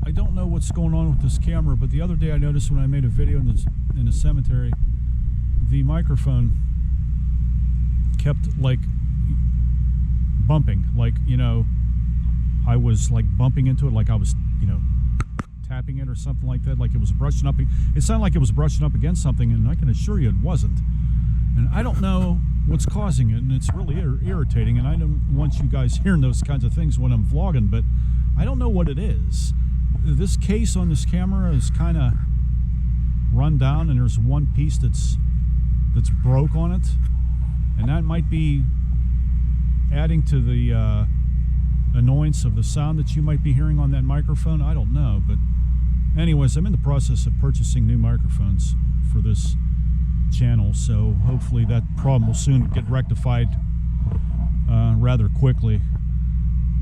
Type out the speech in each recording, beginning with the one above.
I don't know what's going on with this camera, but the other day I noticed when I made a video in the cemetery, the microphone kept like bumping, like, you know, I was like bumping into it, like I was, you know, tapping it or something like that, like it was brushing up. It sounded like it was brushing up against something, and I can assure you it wasn't. And I don't know what's causing it, and it's really irritating, and I don't want you guys hearing those kinds of things when I'm vlogging, but I don't know what it is. This case on this camera is kind of run down, and there's one piece that's broke on it, and that might be adding to the annoyance of the sound that you might be hearing on that microphone. I don't know, but anyways, I'm in the process of purchasing new microphones for this channel, so hopefully that problem will soon get rectified rather quickly.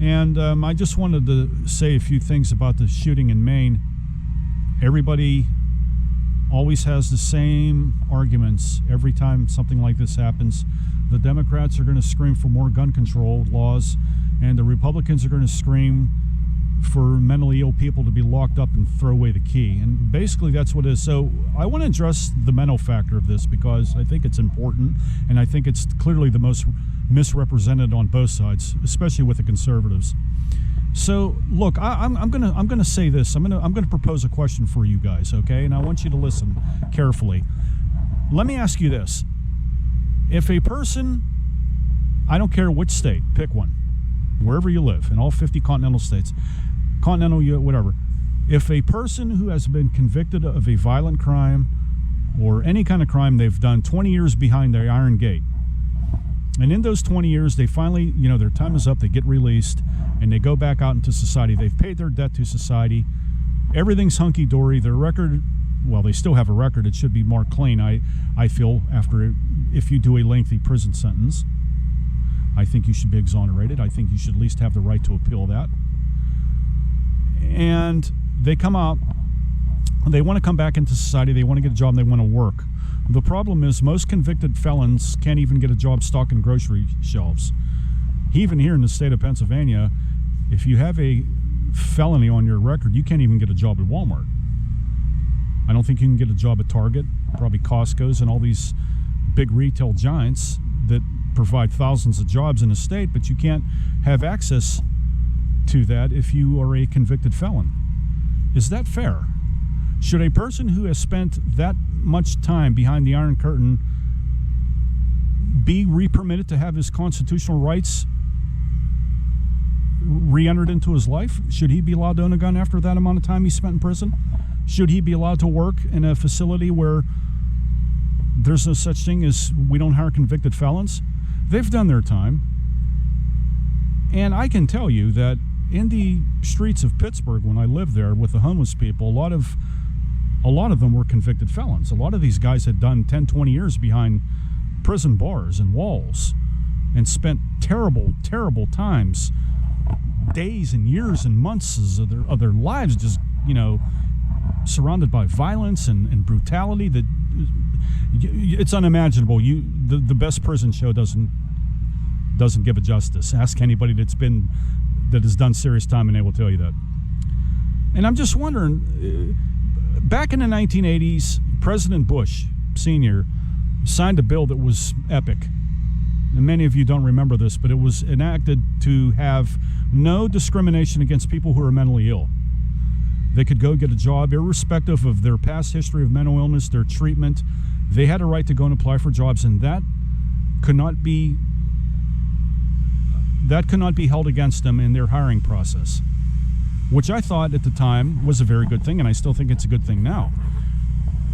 And I just wanted to say a few things about the shooting in Maine. Everybody always has the same arguments every time something like this happens. The Democrats are going to scream for more gun control laws, and the Republicans are going to scream for mentally ill people to be locked up and throw away the key. And basically that's what it is. So I want to address the mental factor of this because I think it's important, and I think it's clearly the most misrepresented on both sides, especially with the conservatives. So look, I'm gonna say this. I'm gonna propose a question for you guys, okay? And I want you to listen carefully. Let me ask you this: if a person, I don't care which state, pick one, wherever you live, in all 50 continental states, whatever. If a person who has been convicted of a violent crime or any kind of crime they've done 20 years behind the iron gate, and in those 20 years they finally, you know, their time is up, they get released, and they go back out into society, they've paid their debt to society, everything's hunky-dory, their record, well, they still have a record, it should be more clean, I feel, if you do a lengthy prison sentence. I think you should be exonerated. I think you should at least have the right to appeal that. And they come out, they want to come back into society, they want to get a job, and they want to work. The problem is most convicted felons can't even get a job stocking grocery shelves. Even here in the state of Pennsylvania, if you have a felony on your record, you can't even get a job at Walmart. I don't think you can get a job at Target, probably Costco's, and all these big retail giants that provide thousands of jobs in the state, but you can't have access to that if you are a convicted felon. Is that fair? Should a person who has spent that much time behind the Iron Curtain be re-permitted to have his constitutional rights re-entered into his life? Should he be allowed to own a gun after that amount of time he spent in prison? Should he be allowed to work in a facility where there's no such thing as we don't hire convicted felons? They've done their time. And I can tell you that in the streets of Pittsburgh, when I lived there with the homeless people, a lot of them were convicted felons. A lot of these guys had done 10, 20 years behind prison bars and walls and spent terrible, terrible times, days and years and months of their lives just, you know, surrounded by violence and brutality that it's unimaginable. The best prison show doesn't give it justice. Ask anybody that has done serious time, and they will tell you that. And I'm just wondering, back in the 1980s, President Bush Sr. signed a bill that was epic. And many of you don't remember this, but it was enacted to have no discrimination against people who are mentally ill. They could go get a job irrespective of their past history of mental illness, their treatment. They had a right to go and apply for jobs, and that could not be held against them in their hiring process, which I thought at the time was a very good thing, and I still think it's a good thing now.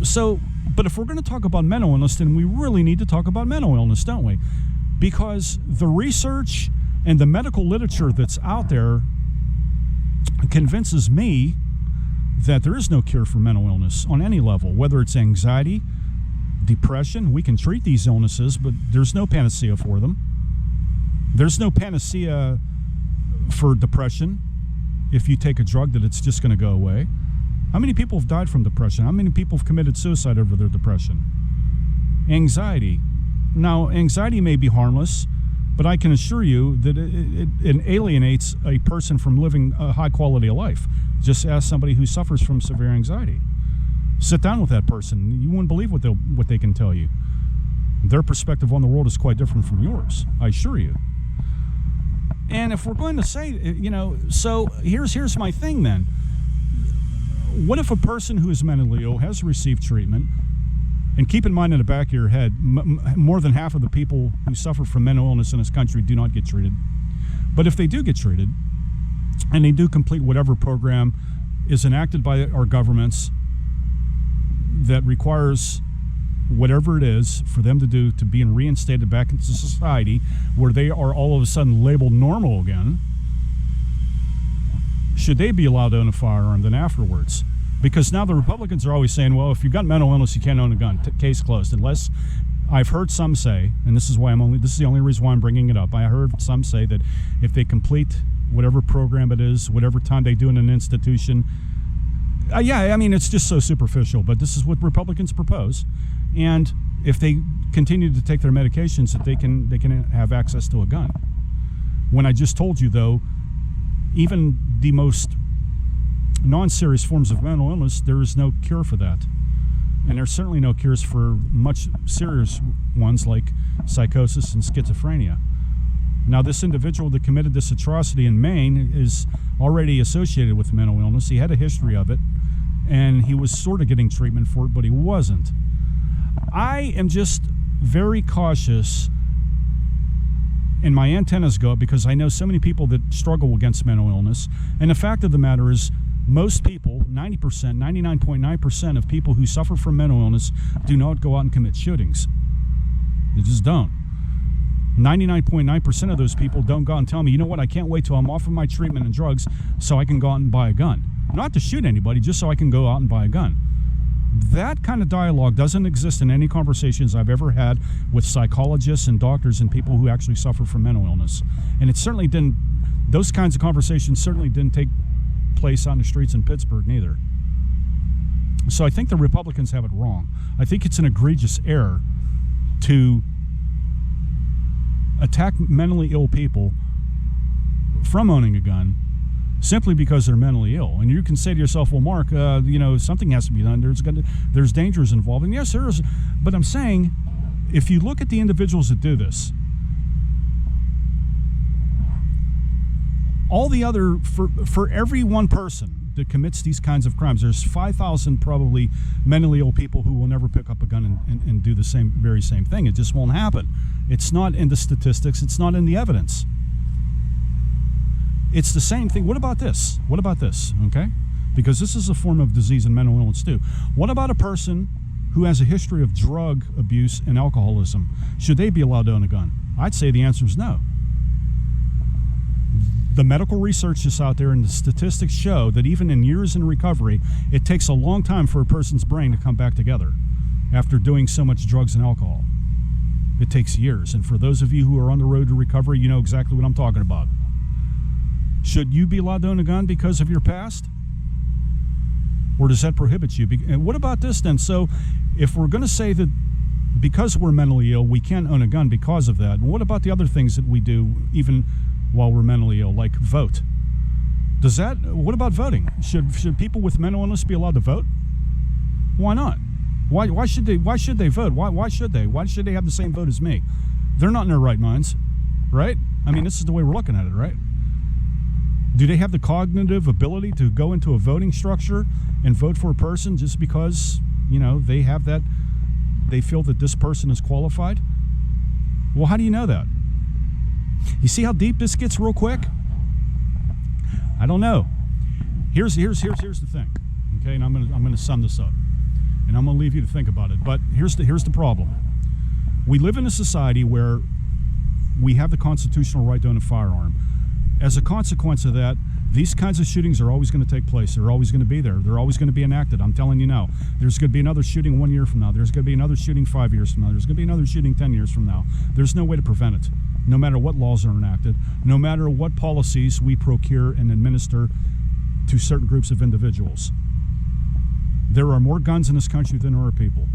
So, but if we're going to talk about mental illness, then we really need to talk about mental illness, don't we? Because the research and the medical literature that's out there convinces me that there is no cure for mental illness on any level, whether it's anxiety, depression. We can treat these illnesses, but there's no panacea for them. There's no panacea for depression. If you take a drug, that it's just going to go away. How many people have died from depression? How many people have committed suicide over their depression? Anxiety. Now, anxiety may be harmless, But I can assure you that it alienates a person from living a high quality of life. Just ask somebody who suffers from severe anxiety. Sit down with that person. You wouldn't believe what they can tell you. Their perspective on the world is quite different from yours, I assure you. And if we're going to say, so here's my thing then. What if a person who is mentally ill has received treatment, and keep in mind in the back of your head, more than half of the people who suffer from mental illness in this country do not get treated. But if they do get treated, and they do complete whatever program is enacted by our governments that requires whatever it is for them to do to be reinstated back into society, where they are all of a sudden labeled normal again, should they be allowed to own a firearm then afterwards? Because now the Republicans are always saying, well, if you've got mental illness, you can't own a gun. Case closed. Unless, I've heard some say, and this is the only reason why I'm bringing it up. I heard some say that if they complete whatever program it is, whatever time they do in an institution, it's just so superficial, but this is what Republicans propose. And if they continue to take their medications, that they can have access to a gun. When I just told you, though, even the most non-serious forms of mental illness, there is no cure for that. And there's certainly no cures for much serious ones like psychosis and schizophrenia. Now, this individual that committed this atrocity in Maine is already associated with mental illness. He had a history of it, and he was sort of getting treatment for it, but he wasn't. I am just very cautious, and my antennas go up because I know so many people that struggle against mental illness. And the fact of the matter is, most people, 90%, 99.9% of people who suffer from mental illness do not go out and commit shootings. They just don't. 99.9% of those people don't go out and tell me, you know what, I can't wait till I'm off of my treatment and drugs so I can go out and buy a gun. Not to shoot anybody, just so I can go out and buy a gun. That kind of dialogue doesn't exist in any conversations I've ever had with psychologists and doctors and people who actually suffer from mental illness. And it certainly didn't, those kinds of conversations certainly didn't take place on the streets in Pittsburgh neither. So I think the Republicans have it wrong. I think it's an egregious error to attack mentally ill people from owning a gun simply because they're mentally ill. And you can say to yourself, well, Mark, something has to be done. There's dangers involved. And yes, there is. But I'm saying, if you look at the individuals that do this, all the other, for every one person that commits these kinds of crimes, there's 5,000 probably mentally ill people who will never pick up a gun and do the very same thing. It just won't happen. It's not in the statistics. It's not in the evidence. It's the same thing. What about this? What about this? Okay? Because this is a form of disease and mental illness too. What about a person who has a history of drug abuse and alcoholism? Should they be allowed to own a gun? I'd say the answer is no. The medical research that's out there and the statistics show that even in years in recovery, it takes a long time for a person's brain to come back together after doing so much drugs and alcohol. It takes years. And for those of you who are on the road to recovery, you know exactly what I'm talking about. Should you be allowed to own a gun because of your past? Or does that prohibit you? And what about this then? So if we're going to say that because we're mentally ill, we can't own a gun because of that, what about the other things that we do even while we're mentally ill, like vote? What about voting? Should people with mental illness be allowed to vote? Why not? Why should they vote? Why should they? Why should they have the same vote as me? They're not in their right minds, right? I mean, this is the way we're looking at it, right? Do they have the cognitive ability to go into a voting structure and vote for a person just because, they have that, they feel that this person is qualified? Well, how do you know that? You see how deep this gets real quick? I don't know. Here's the thing, okay? And I'm gonna sum this up, and I'm gonna leave you to think about it. But here's the problem. We live in a society where we have the constitutional right to own a firearm. As a consequence of that, these kinds of shootings are always going to take place. They're always going to be there. They're always going to be enacted. I'm telling you now. There's going to be another shooting 1 year from now. There's going to be another shooting 5 years from now. There's going to be another shooting 10 years from now. There's no way to prevent it, no matter what laws are enacted, no matter what policies we procure and administer to certain groups of individuals. There are more guns in this country than there are people.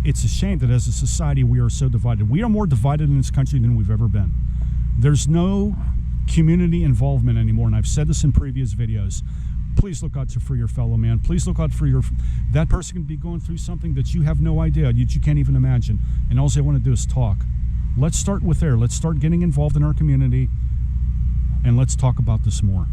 it's a shame that as a society we are so divided. We are more divided in this country than we've ever been. There's no community involvement anymore, and I've said this in previous videos. Please look out for your fellow man. Please look out for that person can be going through something that you have no idea, that you can't even imagine, and all they want to do is talk. Let's start with there. Let's start getting involved in our community, and let's talk about this more.